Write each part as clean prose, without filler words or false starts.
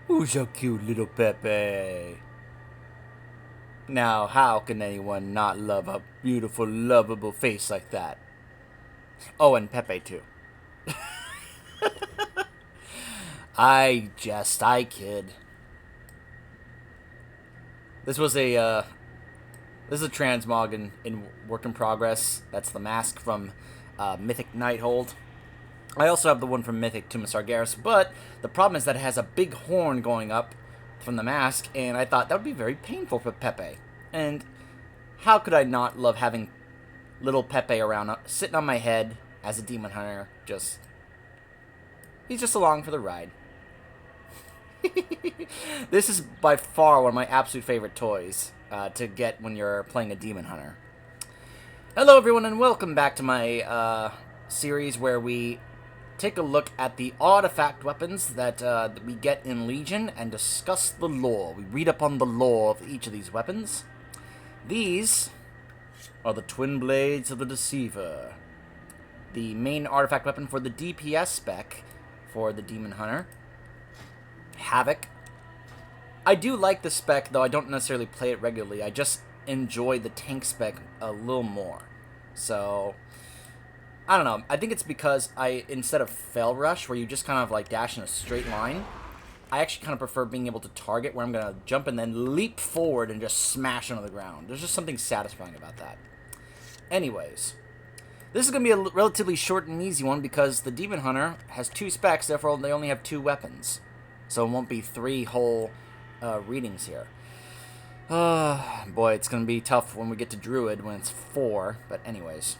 Who's your cute little Pepe? Now, how can anyone not love a beautiful, lovable face like that? Oh, and Pepe, too. I kid. This was this is a transmog in work in progress. That's the mask from Mythic Nighthold. I also have the one from Mythic Tomb of Sargeras, but the problem is that it has a big horn going up from the mask, and I thought that would be very painful for Pepe. And how could I not love having little Pepe around, sitting on my head as a demon hunter? He's just along for the ride. This is by far one of my absolute favorite toys to get when you're playing a demon hunter. Hello, everyone, and welcome back to my series where we take a look at the artifact weapons that we get in Legion and discuss the lore. We read up on the lore of each of these weapons. These are the Twin Blades of the Deceiver, the main artifact weapon for the DPS spec for the Demon Hunter. Havoc. I do like the spec, though I don't necessarily play it regularly. I just enjoy the tank spec a little more. So, I don't know. I think it's because instead of Fell Rush, where you just kind of like dash in a straight line, I actually kind of prefer being able to target where I'm going to jump and then leap forward and just smash onto the ground. There's just something satisfying about that. Anyways, this is going to be a relatively short and easy one because the Demon Hunter has 2 specs, therefore they only have 2 weapons. So it won't be 3 whole readings here. Boy, it's going to be tough when we get to Druid when it's 4. But anyways,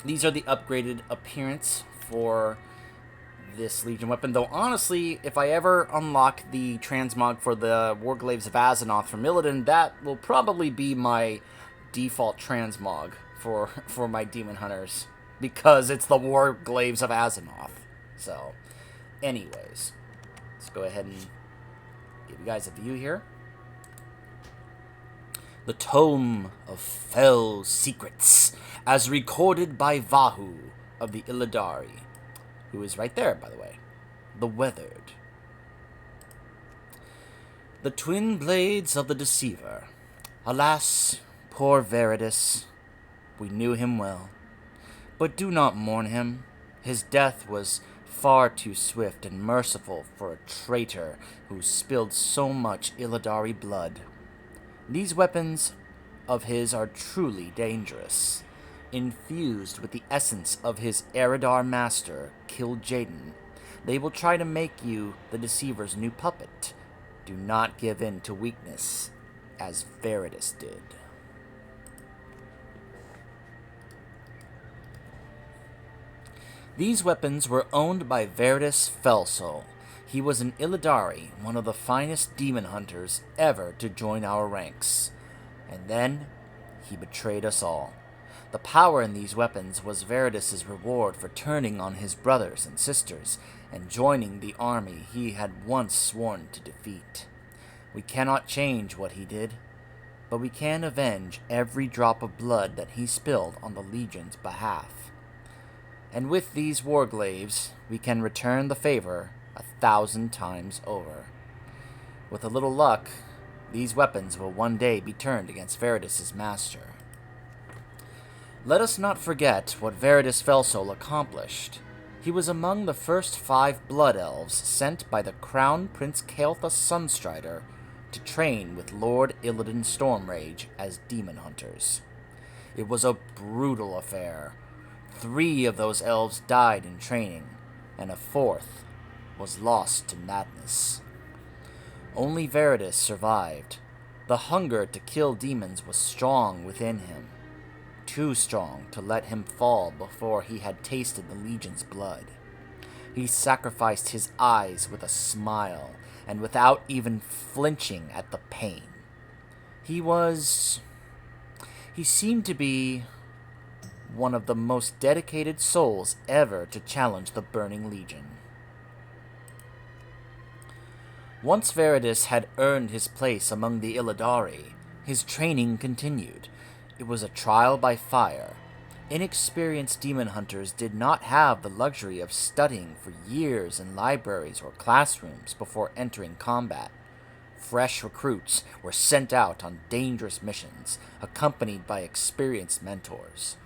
these are the upgraded appearance for this Legion weapon. Though honestly, if I ever unlock the transmog for the Warglaives of Azeroth from Illidan, that will probably be my default transmog for my Demon Hunters. Because it's the Warglaives of Azeroth. So, anyways, let's go ahead and give you guys a view here. The Tome of Fell Secrets, as recorded by Vahu of the Illidari, who is right there, by the way. The Weathered. The Twin Blades of the Deceiver. Alas, poor Veritas. We knew him well. But do not mourn him. His death was far too swift and merciful for a traitor who spilled so much Illidari blood. These weapons of his are truly dangerous. Infused with the essence of his Eridar master, Kil'jaeden, they will try to make you the Deceiver's new puppet. Do not give in to weakness, as Veritas did. These weapons were owned by Veritas Felsoul. He was an Illidari, one of the finest demon hunters ever to join our ranks. And then, he betrayed us all. The power in these weapons was Veritas' reward for turning on his brothers and sisters and joining the army he had once sworn to defeat. We cannot change what he did, but we can avenge every drop of blood that he spilled on the Legion's behalf. And with these Warglaives, we can return the favor 1,000 times over. With a little luck, these weapons will one day be turned against Veritas' master. Let us not forget what Veritas Felsoul accomplished. He was among the first 5 Blood Elves sent by the Crown Prince Kael'thas Sunstrider to train with Lord Illidan Stormrage as demon hunters. It was a brutal affair. 3 of those elves died in training, and a 4th was lost to madness. Only Veritas survived. The hunger to kill demons was strong within him. Too strong to let him fall before he had tasted the Legion's blood. He sacrificed his eyes with a smile, and without even flinching at the pain. He seemed to be one of the most dedicated souls ever to challenge the Burning Legion. Once Veritas had earned his place among the Illidari, his training continued. It was a trial by fire. Inexperienced demon hunters did not have the luxury of studying for years in libraries or classrooms before entering combat. Fresh recruits were sent out on dangerous missions, accompanied by experienced mentors.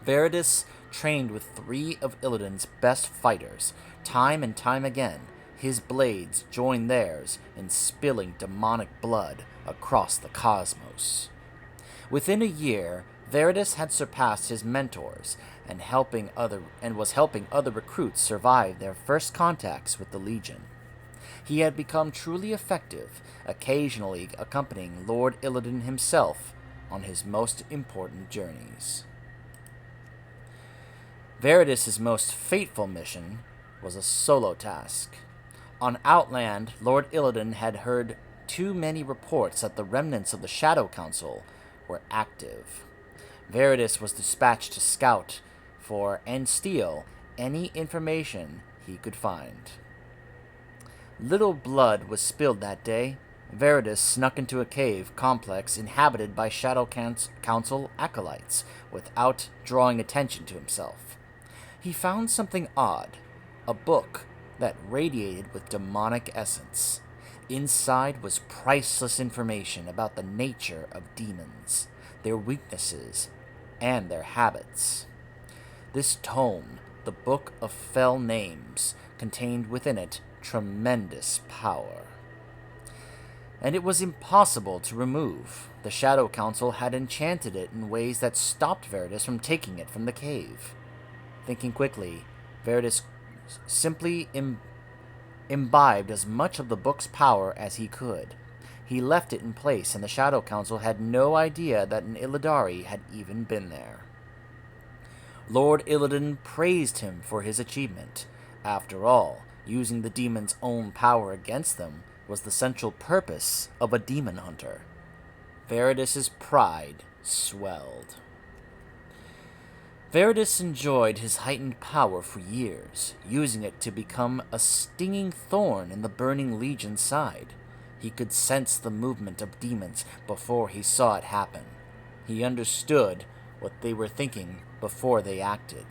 Veridus trained with 3 of Illidan's best fighters. Time and time again, his blades joined theirs in spilling demonic blood across the cosmos. Within a year, Veridus had surpassed his mentors and was helping other recruits survive their first contacts with the Legion. He had become truly effective, occasionally accompanying Lord Illidan himself on his most important journeys. Veridus's most fateful mission was a solo task. On Outland, Lord Illidan had heard too many reports that the remnants of the Shadow Council were active. Veridus was dispatched to scout for and steal any information he could find. Little blood was spilled that day. Veridus snuck into a cave complex inhabited by Shadow Council acolytes without drawing attention to himself. He found something odd, a book that radiated with demonic essence. Inside was priceless information about the nature of demons, their weaknesses, and their habits. This tome, the Book of Fell Names, contained within it tremendous power. And it was impossible to remove. The Shadow Council had enchanted it in ways that stopped Veridus from taking it from the cave. Thinking quickly, Veridus simply imbibed as much of the book's power as he could. He left it in place, and the Shadow Council had no idea that an Illidari had even been there. Lord Illidan praised him for his achievement. After all, using the demon's own power against them was the central purpose of a demon hunter. Veridus's pride swelled. Veridus enjoyed his heightened power for years, using it to become a stinging thorn in the burning Legion's side. He could sense the movement of demons before he saw it happen. He understood what they were thinking before they acted.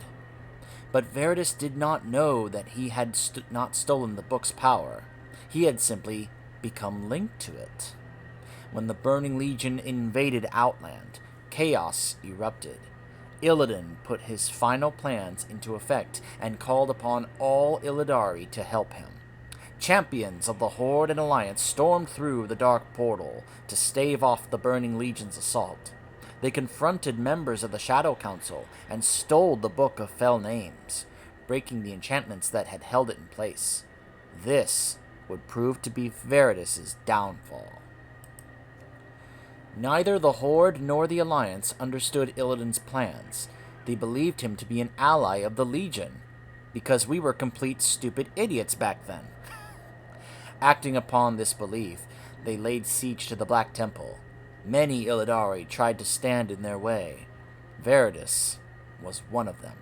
But Veridus did not know that he had not stolen the book's power. He had simply become linked to it. When the Burning Legion invaded Outland, chaos erupted. Illidan put his final plans into effect and called upon all Illidari to help him. Champions of the Horde and Alliance stormed through the Dark Portal to stave off the Burning Legion's assault. They confronted members of the Shadow Council and stole the Book of Fell Names, breaking the enchantments that had held it in place. This would prove to be Veridus's downfall. Neither the Horde nor the Alliance understood Illidan's plans. They believed him to be an ally of the Legion, because we were complete stupid idiots back then. Acting upon this belief, they laid siege to the Black Temple. Many Illidari tried to stand in their way. Veridus was one of them.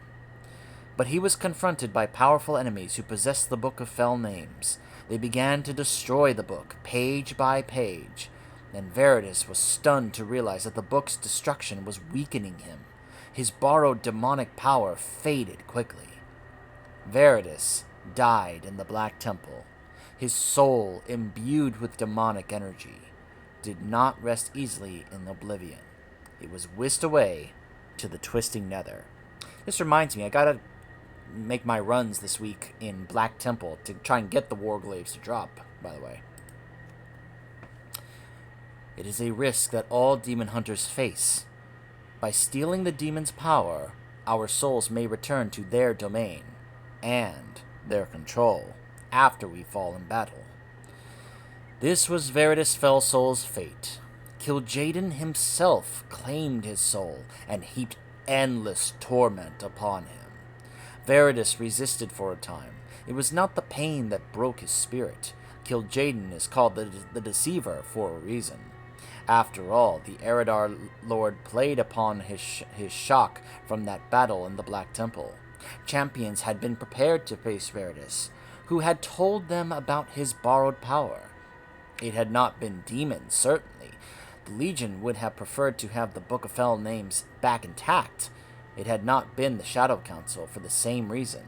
But he was confronted by powerful enemies who possessed the Book of Fell Names. They began to destroy the book, page by page, and Veridus was stunned to realize that the book's destruction was weakening him. His borrowed demonic power faded quickly. Veridus died in the Black Temple. His soul, imbued with demonic energy, did not rest easily in oblivion. It was whisked away to the twisting nether. This reminds me, I gotta make my runs this week in Black Temple to try and get the Warglaives to drop, by the way. It is a risk that all demon hunters face. By stealing the demon's power, our souls may return to their domain and their control after we fall in battle. This was Veridus Fellsoul's fate. Kil'jaeden himself claimed his soul and heaped endless torment upon him. Veridus resisted for a time. It was not the pain that broke his spirit. Kil'jaeden is called the Deceiver for a reason. After all, the Eridar Lord played upon his shock from that battle in the Black Temple. Champions had been prepared to face Veridus, who had told them about his borrowed power. It had not been demons, certainly. The Legion would have preferred to have the Book of Fell Names back intact, It had not been the Shadow Council for the same reason.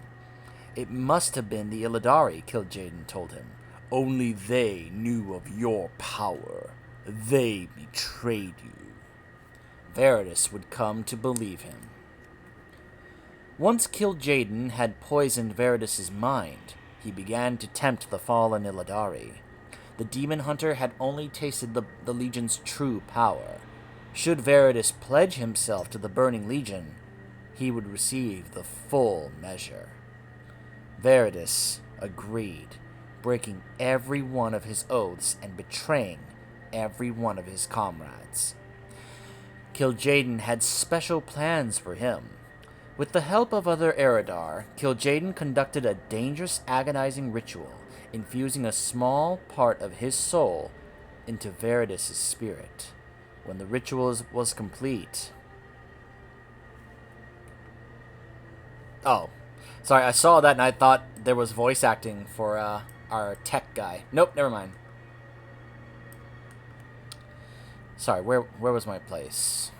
It must have been the Illidari, Kil'jaeden told him. Only they knew of your power. They betrayed you. Veritas would come to believe him. Once Kil'jaeden had poisoned Veritas' mind, he began to tempt the fallen Illidari. The demon hunter had only tasted the Legion's true power. Should Veritas pledge himself to the Burning Legion, he would receive the full measure. Veritas agreed, breaking every one of his oaths and betraying every one of his comrades. Kil'jaeden had special plans for him. With the help of other Eridar, Kil'jaeden conducted a dangerous, agonizing ritual, infusing a small part of his soul into Veritas' spirit. When the ritual was complete... Oh, sorry, I saw that and I thought there was voice acting for our tech guy. Nope, never mind. Sorry, where was my place?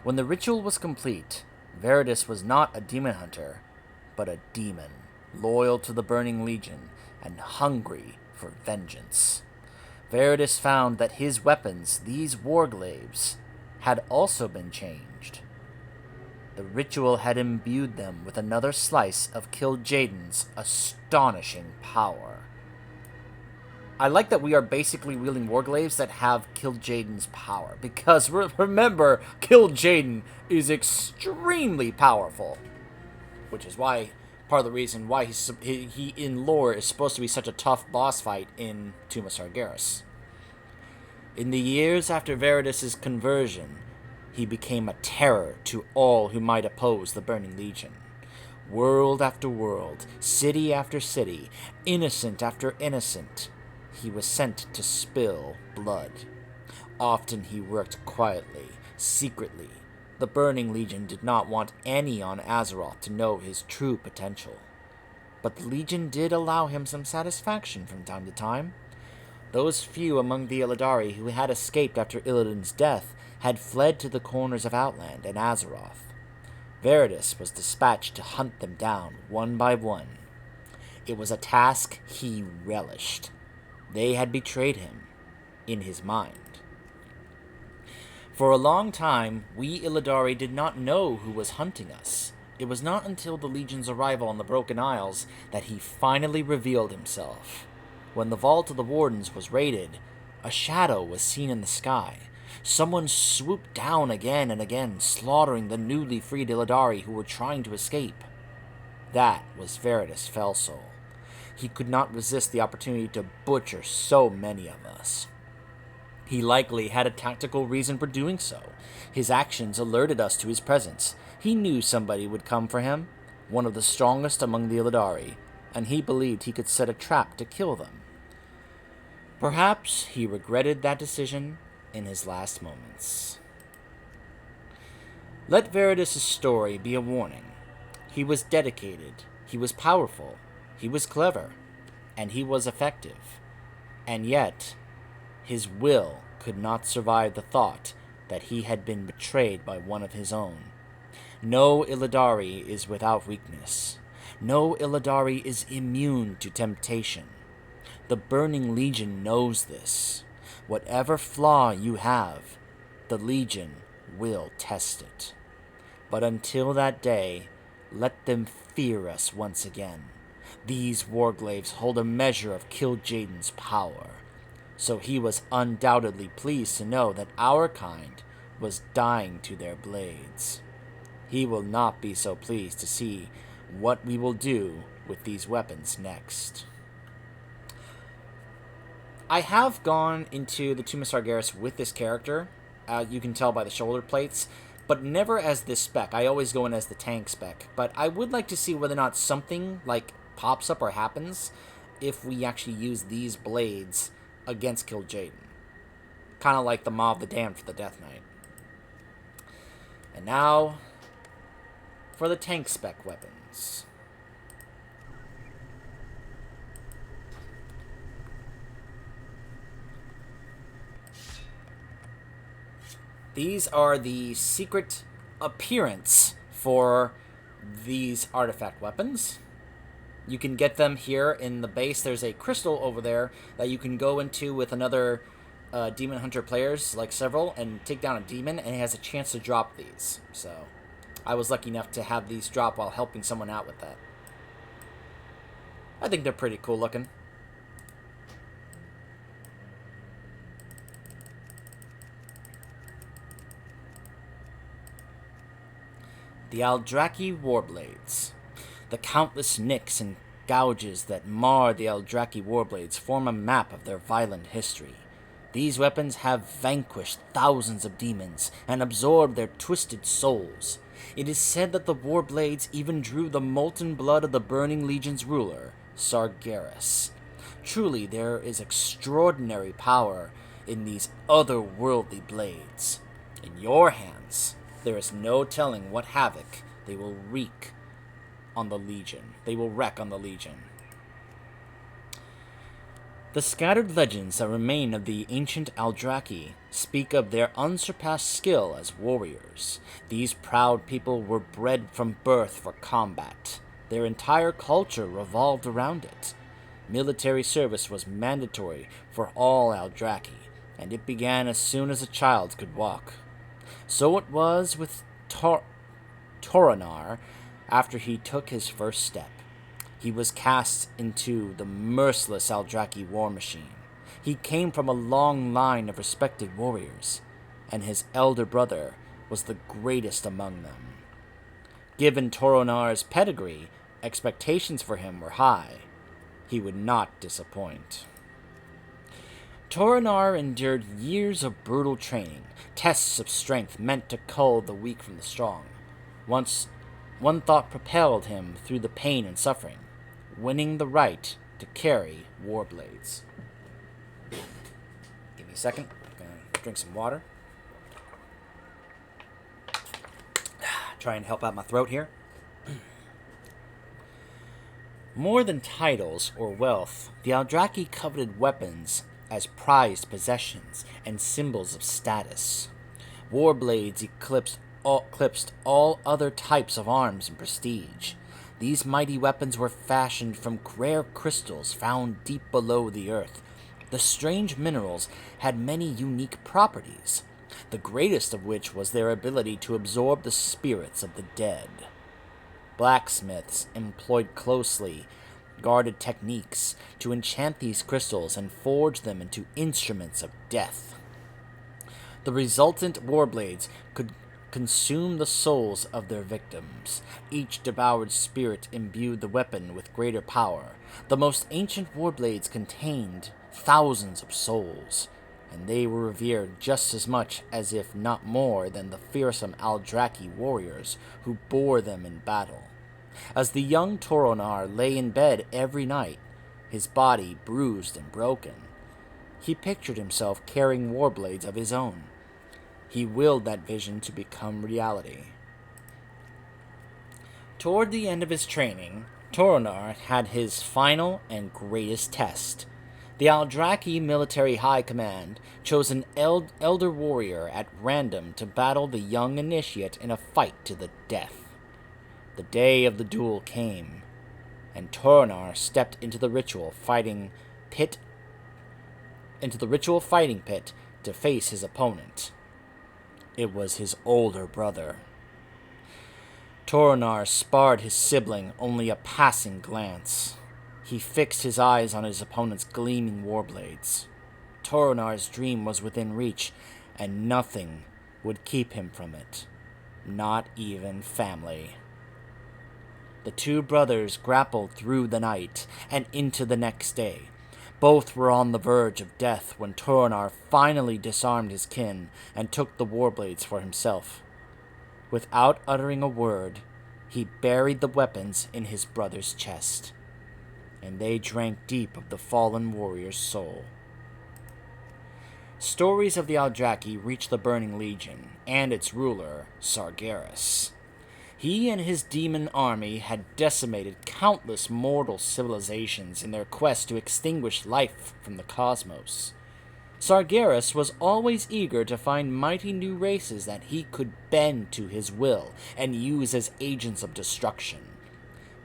When the ritual was complete, Veritas was not a demon hunter, but a demon, loyal to the Burning Legion and hungry for vengeance. Veritas found that his weapons, these warglaives, had also been changed. The ritual had imbued them with another slice of Kil'jaeden's astonishing power. I like that we are basically wielding warglaives that have Kil'jaeden's power, because remember, Kil'jaeden is extremely powerful, which is why part of the reason why he in lore is supposed to be such a tough boss fight in Tomb of Sargeras. In the years after Veritas' conversion, he became a terror to all who might oppose the Burning Legion. World after world, city after city, innocent after innocent, he was sent to spill blood. Often he worked quietly, secretly. The Burning Legion did not want any on Azeroth to know his true potential. But the Legion did allow him some satisfaction from time to time. Those few among the Illidari who had escaped after Illidan's death had fled to the corners of Outland and Azeroth. Veritas was dispatched to hunt them down one by one. It was a task he relished. They had betrayed him, in his mind. For a long time, we Illidari did not know who was hunting us. It was not until the Legion's arrival on the Broken Isles that he finally revealed himself. When the Vault of the Wardens was raided, a shadow was seen in the sky. Someone swooped down again and again, slaughtering the newly freed Illidari who were trying to escape. That was Veritas Fellsoul. He could not resist the opportunity to butcher so many of us. He likely had a tactical reason for doing so. His actions alerted us to his presence. He knew somebody would come for him, one of the strongest among the Illidari, and he believed he could set a trap to kill them. Perhaps he regretted that decision in his last moments. Let Veritas' story be a warning. He was dedicated, he was powerful, he was clever, and he was effective. And yet, his will could not survive the thought that he had been betrayed by one of his own. No Illidari is without weakness. No Illidari is immune to temptation. The Burning Legion knows this. Whatever flaw you have, the Legion will test it. But until that day, let them fear us once again. These warglaives hold a measure of Kil'jaeden's power, so he was undoubtedly pleased to know that our kind was dying to their blades. He will not be so pleased to see what we will do with these weapons next. I have gone into the Tomb of Sargeras with this character, you can tell by the shoulder plates, but never as this spec. I always go in as the tank spec, but I would like to see whether or not something like pops up or happens if we actually use these blades against Kil'jaeden. Kind of like the Maw of the Damned for the Death Knight. And now, for the tank spec weapons. These are the secret appearance for these artifact weapons. You can get them here in the base. There's a crystal over there that you can go into with another Demon Hunter players, like several, and take down a demon, and it has a chance to drop these. So I was lucky enough to have these drop while helping someone out with that. I think they're pretty cool looking. The Eldraki Warblades. The countless nicks and gouges that mar the Eldraki Warblades form a map of their violent history. These weapons have vanquished thousands of demons and absorbed their twisted souls. It is said that the Warblades even drew the molten blood of the Burning Legion's ruler, Sargeras. Truly, there is extraordinary power in these otherworldly blades. In your hands, there is no telling what havoc they will wreak on the Legion. They will wreak on the Legion. The scattered legends that remain of the ancient Eldraki speak of their unsurpassed skill as warriors. These proud people were bred from birth for combat. Their entire culture revolved around it. Military service was mandatory for all Eldraki, and it began as soon as a child could walk. So it was with Toronar after he took his first step. He was cast into the merciless Eldraki war machine. He came from a long line of respected warriors, and his elder brother was the greatest among them. Given Toronar's pedigree, expectations for him were high. He would not disappoint. Toronar endured years of brutal training, tests of strength meant to cull the weak from the strong. Once, one thought propelled him through the pain and suffering, winning the right to carry Warblades. Give me a second. I'm going to drink some water. Try and help out my throat here. More than titles or wealth, the Eldraki coveted weapons as prized possessions and symbols of status. Warblades eclipsed all other types of arms and prestige. These mighty weapons were fashioned from rare crystals found deep below the earth. The strange minerals had many unique properties, the greatest of which was their ability to absorb the spirits of the dead. Blacksmiths employed closely guarded techniques to enchant these crystals and forge them into instruments of death. The resultant Warblades could consume the souls of their victims. Each devoured spirit imbued the weapon with greater power. The most ancient Warblades contained thousands of souls, and they were revered just as much as if not more than the fearsome Eldraki warriors who bore them in battle. As the young Toronar lay in bed every night, his body bruised and broken, he pictured himself carrying Warblades of his own. He willed that vision to become reality. Toward the end of his training, Toronar had his final and greatest test. The Eldraki Military High Command chose an elder warrior at random to battle the young initiate in a fight to the death. The day of the duel came, and Toronar stepped into the ritual fighting pit to face his opponent. It was his older brother. Toronar sparred his sibling only a passing glance. He fixed his eyes on his opponent's gleaming warblades. Toronar's dream was within reach, and nothing would keep him from it. Not even family. The two brothers grappled through the night and into the next day. Both were on the verge of death when Toronar finally disarmed his kin and took the Warblades for himself. Without uttering a word, he buried the weapons in his brother's chest, and they drank deep of the fallen warrior's soul. Stories of the Eldraki reached the Burning Legion and its ruler, Sargeras. He and his demon army had decimated countless mortal civilizations in their quest to extinguish life from the cosmos. Sargeras was always eager to find mighty new races that he could bend to his will and use as agents of destruction.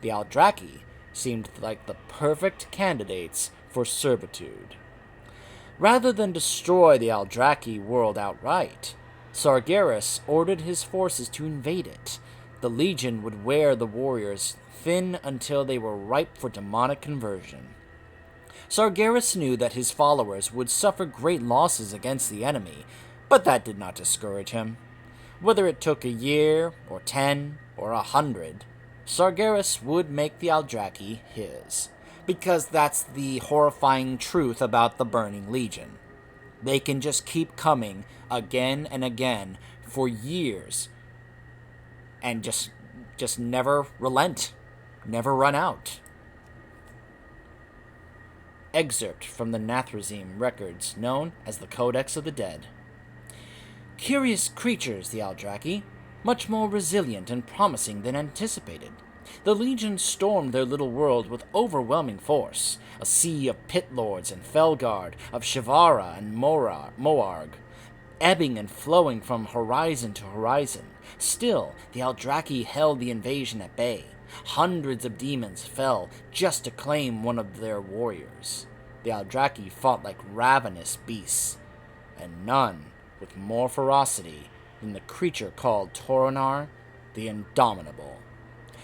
The Aldraki seemed like the perfect candidates for servitude. Rather than destroy the Aldraki world outright, Sargeras ordered his forces to invade it. The Legion would wear the warriors thin until they were ripe for demonic conversion. Sargeras knew that his followers would suffer great losses against the enemy, but that did not discourage him. Whether it took a year, or 10, or 100, Sargeras would make the Aldraki his, because that's the horrifying truth about the Burning Legion. They can just keep coming again and again for years, and just never relent, never run out. Excerpt from the Nathrazim records known as the Codex of the Dead. Curious creatures, the Aldraki, much more resilient and promising than anticipated. The Legion stormed their little world with overwhelming force, a sea of pit lords and Felguard, of Shivara and Moarg, ebbing and flowing from horizon to horizon. Still, the Aldraki held the invasion at bay. Hundreds of demons fell just to claim one of their warriors. The Aldraki fought like ravenous beasts, and none with more ferocity than the creature called Toronar, the Indomitable.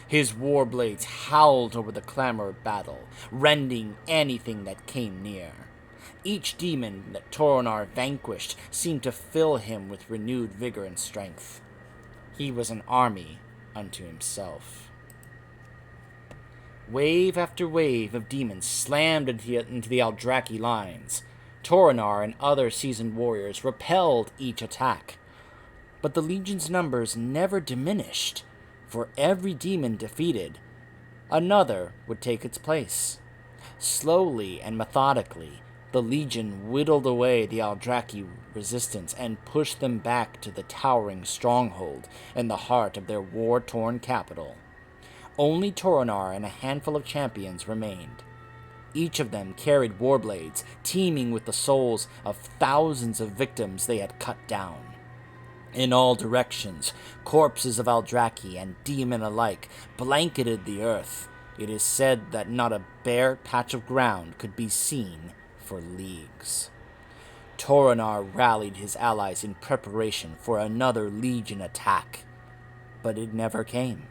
His war blades howled over the clamor of battle, rending anything that came near. Each demon that Toronar vanquished seemed to fill him with renewed vigor and strength. He was an army unto himself. Wave after wave of demons slammed into the Aldraki lines. Toronar and other seasoned warriors repelled each attack. But the Legion's numbers never diminished. For every demon defeated, another would take its place. Slowly and methodically, the Legion whittled away the Aldraki resistance and pushed them back to the towering stronghold in the heart of their war-torn capital. Only Toronar and a handful of champions remained. Each of them carried warblades, teeming with the souls of thousands of victims they had cut down. In all directions, corpses of Aldraki and demon alike blanketed the earth. It is said that not a bare patch of ground could be seen for leagues. Toronar rallied his allies in preparation for another Legion attack, but it never came.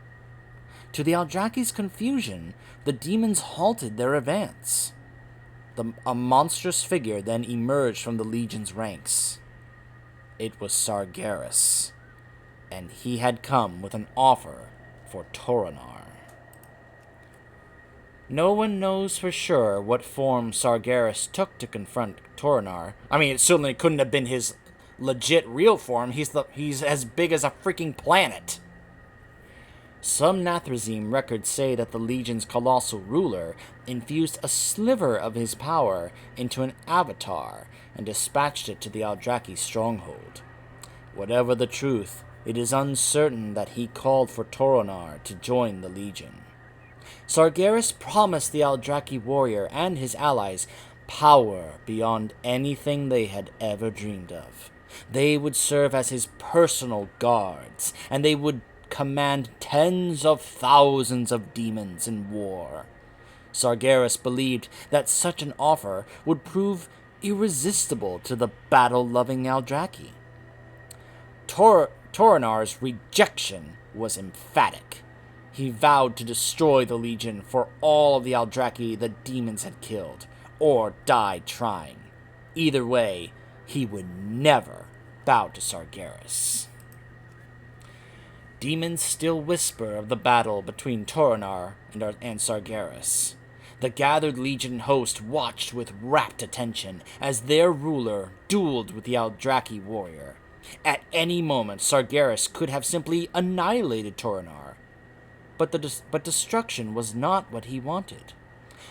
To the Aldraki's confusion, the demons halted their advance. A monstrous figure then emerged from the Legion's ranks. It was Sargeras, and he had come with an offer for Toronar. No one knows for sure what form Sargeras took to confront Toronar. I mean, it certainly couldn't have been his legit real form. He's as big as a freaking planet. Some Nathrazim records say that the Legion's colossal ruler infused a sliver of his power into an avatar and dispatched it to the Aldraki stronghold. Whatever the truth, it is uncertain that he called for Toronar to join the Legion. Sargeras promised the Aldraki warrior and his allies power beyond anything they had ever dreamed of. They would serve as his personal guards, and they would command tens of thousands of demons in war. Sargeras believed that such an offer would prove irresistible to the battle-loving Aldraki. Toronar's rejection was emphatic. He vowed to destroy the Legion for all of the Aldraki the demons had killed, or die trying. Either way, he would never bow to Sargeras. Demons still whisper of the battle between Toronar and Sargeras. The gathered Legion host watched with rapt attention as their ruler dueled with the Aldraki warrior. At any moment, Sargeras could have simply annihilated Toronar. But destruction was not what he wanted.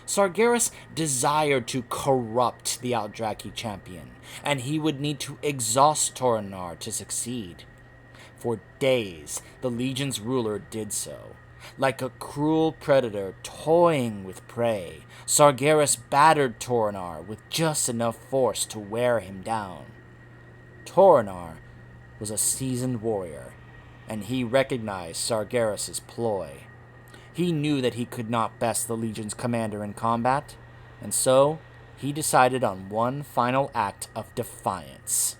Sargeras desired to corrupt the Aldraki champion, and he would need to exhaust Toronar to succeed. For days, the Legion's ruler did so. Like a cruel predator toying with prey, Sargeras battered Toronar with just enough force to wear him down. Toronar was a seasoned warrior, and he recognized Sargeras' ploy. He knew that he could not best the Legion's commander in combat, and so he decided on one final act of defiance.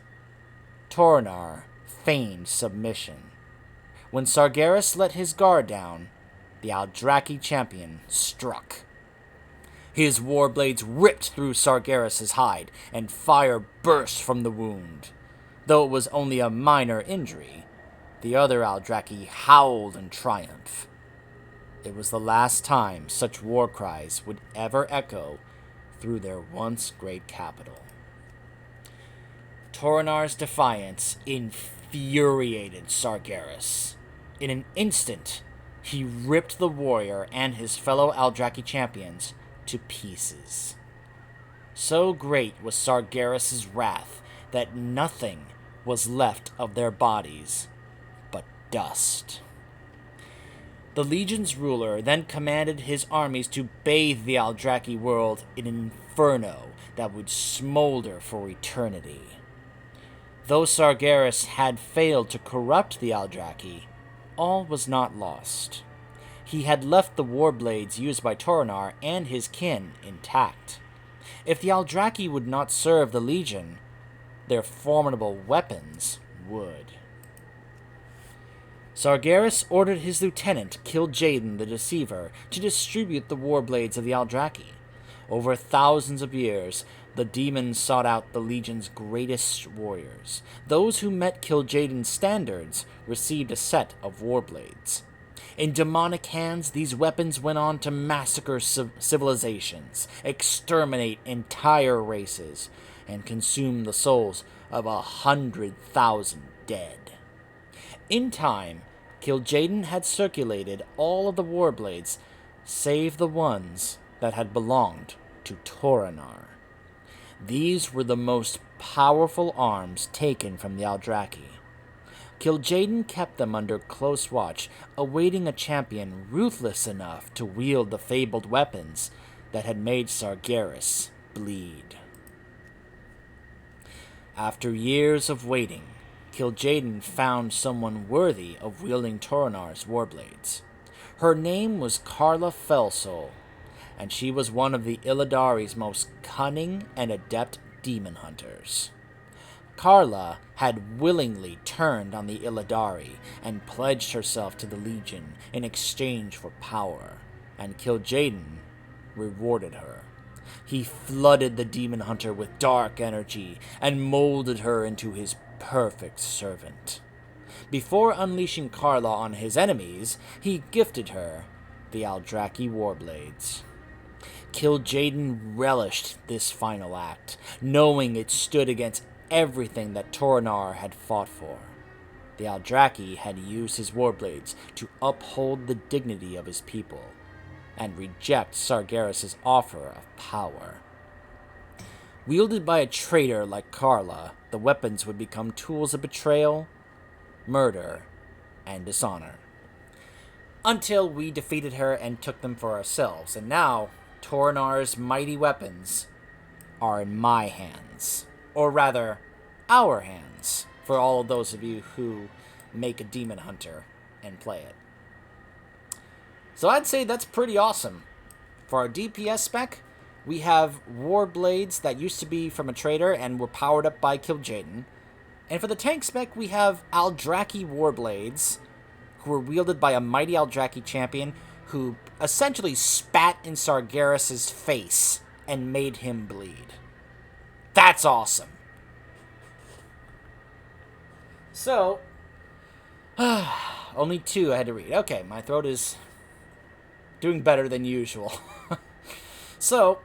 Toronar feigned submission. When Sargeras let his guard down, the Aldraki champion struck. His warblades ripped through Sargeras' hide, and fire burst from the wound. Though it was only a minor injury, the other Aldraki howled in triumph. It was the last time such war cries would ever echo through their once great capital. Toronar's defiance infuriated Sargeras. In an instant, he ripped the warrior and his fellow Aldraki champions to pieces. So great was Sargeras' wrath that nothing was left of their bodies but dust. The Legion's ruler then commanded his armies to bathe the Aldraki world in an inferno that would smolder for eternity. Though Sargeras had failed to corrupt the Aldraki, all was not lost. He had left the warblades used by Toronar and his kin intact. If the Aldraki would not serve the Legion, their formidable weapons would. Sargeras ordered his lieutenant, Kil'jaeden the Deceiver, to distribute the warblades of the Aldraki. Over thousands of years, the demons sought out the Legion's greatest warriors. Those who met Kil'jaeden's standards received a set of warblades. In demonic hands, these weapons went on to massacre civilizations, exterminate entire races, and consume the souls of 100,000 dead. In time, Kil'jaeden had circulated all of the warblades, save the ones that had belonged to Toronar. These were the most powerful arms taken from the Aldraki. Kil'jaeden kept them under close watch, awaiting a champion ruthless enough to wield the fabled weapons that had made Sargeras bleed. After years of waiting, Kil'jaeden found someone worthy of wielding Toronar's warblades. Her name was Carla Fellsoul, and she was one of the Illidari's most cunning and adept demon hunters. Carla had willingly turned on the Illidari and pledged herself to the Legion in exchange for power, and Kil'jaeden rewarded her. He flooded the demon hunter with dark energy and molded her into his perfect servant. Before unleashing Carla on his enemies, he gifted her the Aldraki warblades. Kil'jaeden relished this final act, knowing it stood against everything that Toronar had fought for. The Aldraki had used his warblades to uphold the dignity of his people and reject Sargeras' offer of power. Wielded by a traitor like Carla, the weapons would become tools of betrayal, murder, and dishonor. Until we defeated her and took them for ourselves, and now Toronar's mighty weapons are in my hands. Or rather, our hands, for all of those of you who make a demon hunter and play it. So I'd say that's pretty awesome. For our DPS spec, we have warblades that used to be from a traitor and were powered up by Kil'jaeden. And for the tank spec, we have Aldraki warblades, who were wielded by a mighty Aldraki champion who essentially spat in Sargeras' face and made him bleed. That's awesome. So, only 2 I had to read. Okay, my throat is doing better than usual. So,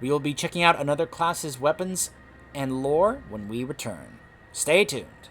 we will be checking out another class's weapons and lore when we return. Stay tuned.